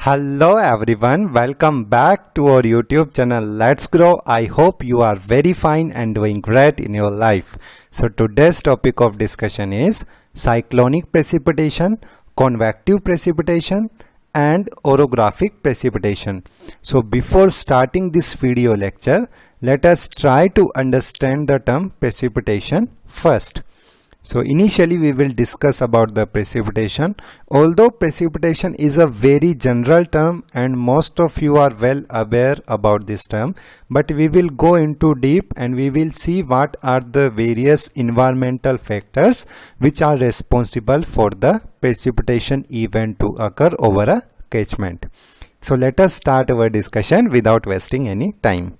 Hello everyone, welcome back to our YouTube channel Let's Grow. I hope you are very fine and doing great in your life. So today's topic of discussion is cyclonic precipitation, convective precipitation and orographic precipitation. So before starting this video lecture, let us try to understand the term precipitation first. So initially we will discuss about the precipitation. Although precipitation is a very general term and most of you are well aware about this term, but we will go into deep and we will see what are the various environmental factors which are responsible for the precipitation event to occur over a catchment. So let us start our discussion without wasting any time.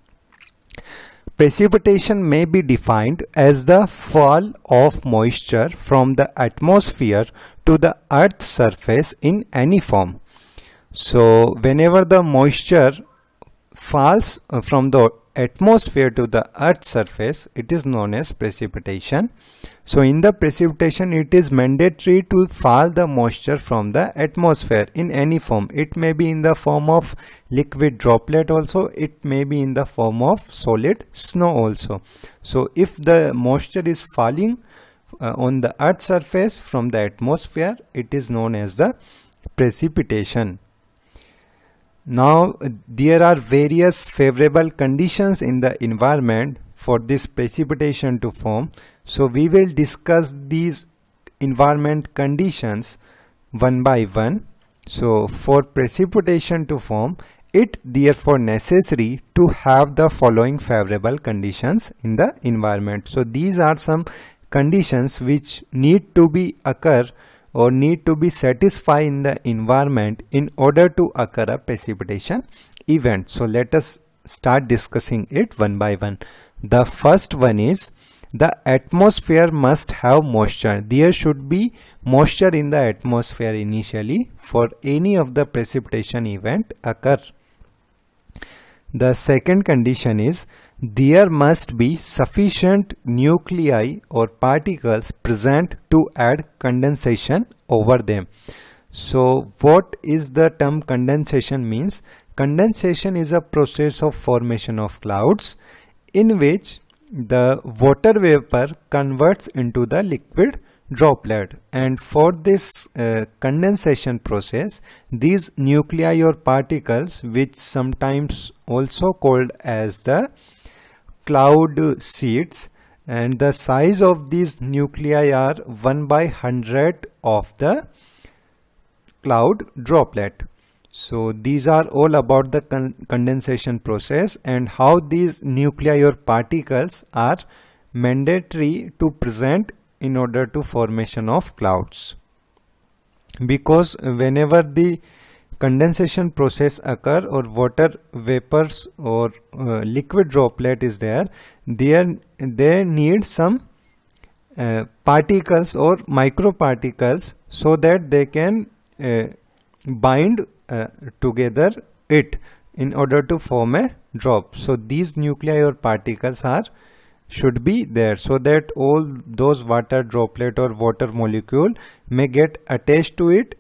Precipitation may be defined as the fall of moisture from the atmosphere to the Earth's surface in any form. So, whenever the moisture falls from the atmosphere to the Earth's surface, it is known as precipitation. So, in the precipitation, it is mandatory to fall the moisture from the atmosphere in any form. It may be in the form of liquid droplet also, it may be in the form of solid snow also. So, if the moisture is falling on the Earth's surface from the atmosphere, it is known as the precipitation. Now, there are various favorable conditions in the environment for this precipitation to form. So, we will discuss these environment conditions one by one. So, for precipitation to form, it therefore necessary to have the following favorable conditions in the environment. So, these are some conditions which need to be occur or need to be satisfied in the environment in order to occur a precipitation event. So let us start discussing it one by one. The first one is the atmosphere must have moisture. There should be moisture in the atmosphere initially for any of the precipitation event occur. The second condition is there must be sufficient nuclei or particles present to add condensation over them. So what is the term condensation means? Condensation is a process of formation of clouds in which the water vapor converts into the liquid droplet, and for this condensation process, these nuclei or particles, which sometimes also called as the cloud seeds, and the size of these nuclei are 1/100 of the cloud droplet. So these are all about the condensation process and how these nuclei or particles are mandatory to present in order to formation of clouds, because whenever the condensation process occur or water vapors or liquid droplet is there, they need some particles or microparticles so that they can bind together it in order to form a drop. So these nuclei or particles should be there so that all those water droplet or water molecule may get attached to it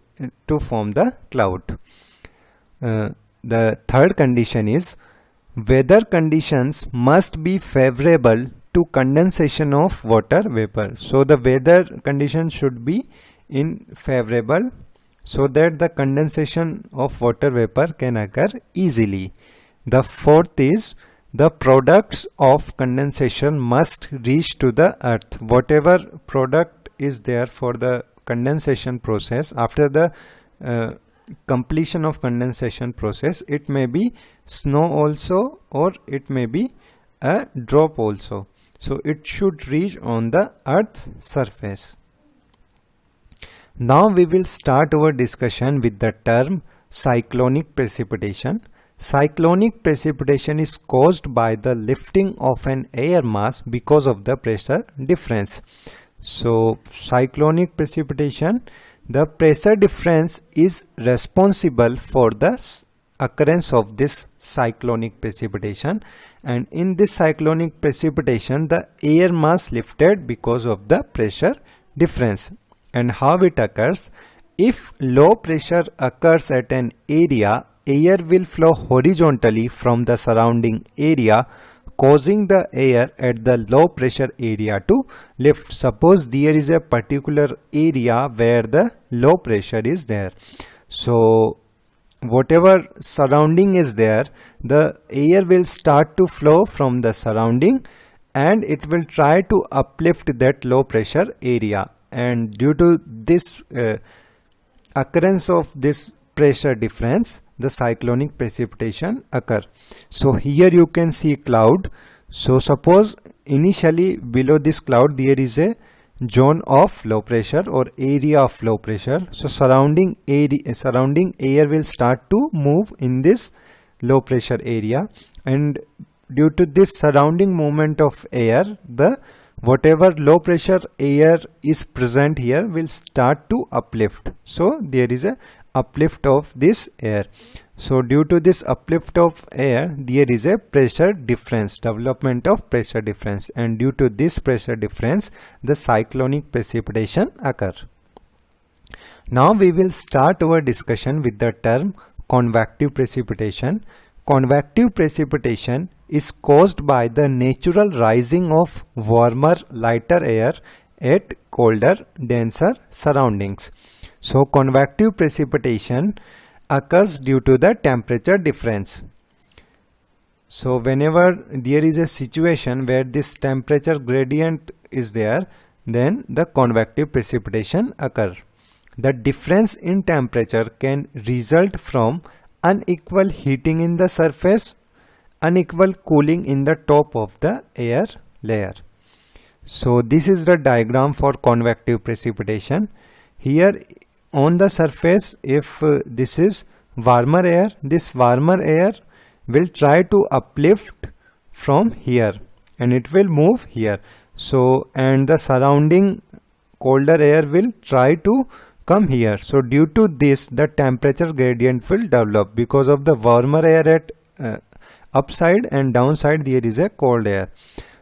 to form the cloud. The third condition is weather conditions must be favorable to condensation of water vapor. So the weather conditions should be in favorable so that the condensation of water vapor can occur easily. The fourth is the products of condensation must reach to the earth. Whatever product is there for the condensation process, after the completion of condensation process, it may be snow also or it may be a drop also. So it should reach on the earth's surface. Now we will start our discussion with the term cyclonic precipitation. Cyclonic precipitation is caused by the lifting of an air mass because of the pressure difference. So cyclonic precipitation, the pressure difference is responsible for the occurrence of this cyclonic precipitation, and in this cyclonic precipitation the air mass lifted because of the pressure difference. And how it occurs? If low pressure occurs at an area, air will flow horizontally from the surrounding area, causing the air at the low pressure area to lift. Suppose there is a particular area where the low pressure is there. So whatever surrounding is there, the air will start to flow from the surrounding and it will try to uplift that low pressure area. And due to this occurrence of this pressure difference, the cyclonic precipitation occur. So here you can see cloud. So suppose initially below this cloud there is a zone of low pressure or area of low pressure. So surrounding air will start to move in this low pressure area, and due to this surrounding movement of air, the whatever low pressure air is present here will start to uplift. So there is a uplift of this air. So due to this uplift of air, there is a pressure difference, development of pressure difference, and due to this pressure difference, the cyclonic precipitation occur. Now we will start our discussion with the term convective precipitation. Convective precipitation is caused by the natural rising of warmer, lighter air at colder, denser surroundings. So convective precipitation occurs due to the temperature difference. So whenever there is a situation where this temperature gradient is there, then the convective precipitation occur. The difference in temperature can result from unequal heating in the surface, unequal cooling in the top of the air layer. So this is the diagram for convective precipitation. Here on the surface, if this is warmer air, this warmer air will try to uplift from here and it will move here. So and the surrounding colder air will try to come here. So due to this, the temperature gradient will develop because of the warmer air at upside and downside there is a cold air.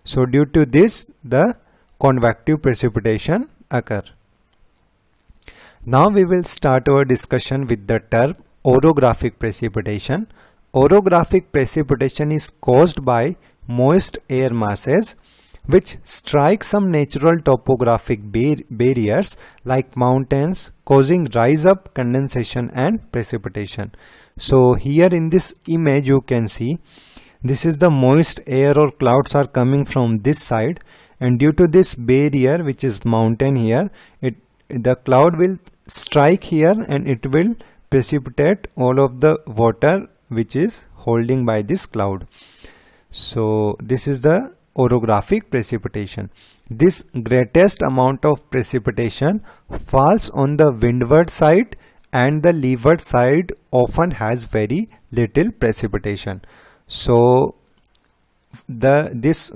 So due to this, the convective precipitation occur. Now we will start our discussion with the term orographic precipitation. Orographic precipitation is caused by moist air masses which strike some natural topographic barriers like mountains, causing rise up, condensation and precipitation. So here in this image you can see this is the moist air or clouds are coming from this side, and due to this barrier which is mountain here, the cloud will strike here and it will precipitate all of the water which is holding by this cloud. So this is the orographic precipitation. This greatest amount of precipitation falls on the windward side, and the leeward side often has very little precipitation. So this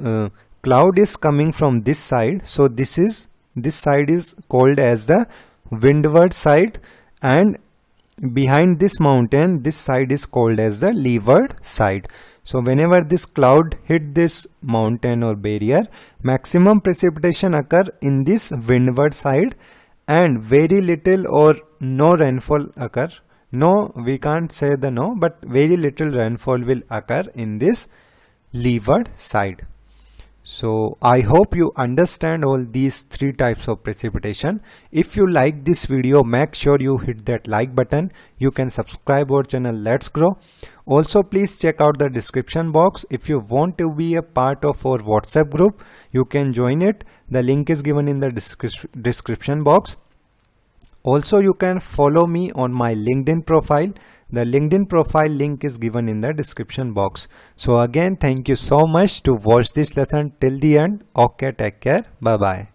cloud is coming from this side, so this side is called as the windward side, and behind this mountain this side is called as the leeward side. So whenever this cloud hit this mountain or barrier, maximum precipitation occur in this windward side and very little or no rainfall occur. No, we can't say the no, but very little rainfall will occur in this leeward side. So I hope you understand all these three types of precipitation. If you like this video, make sure you hit that like button. You can subscribe our channel Let's Grow. Also please check out the description box. If you want to be a part of our WhatsApp group, you can join it. The link is given in the description box. Also you can follow me on my LinkedIn profile. The LinkedIn profile link is given in the description box. So again, thank you so much to watch this lesson till the end. Okay, take care. Bye bye.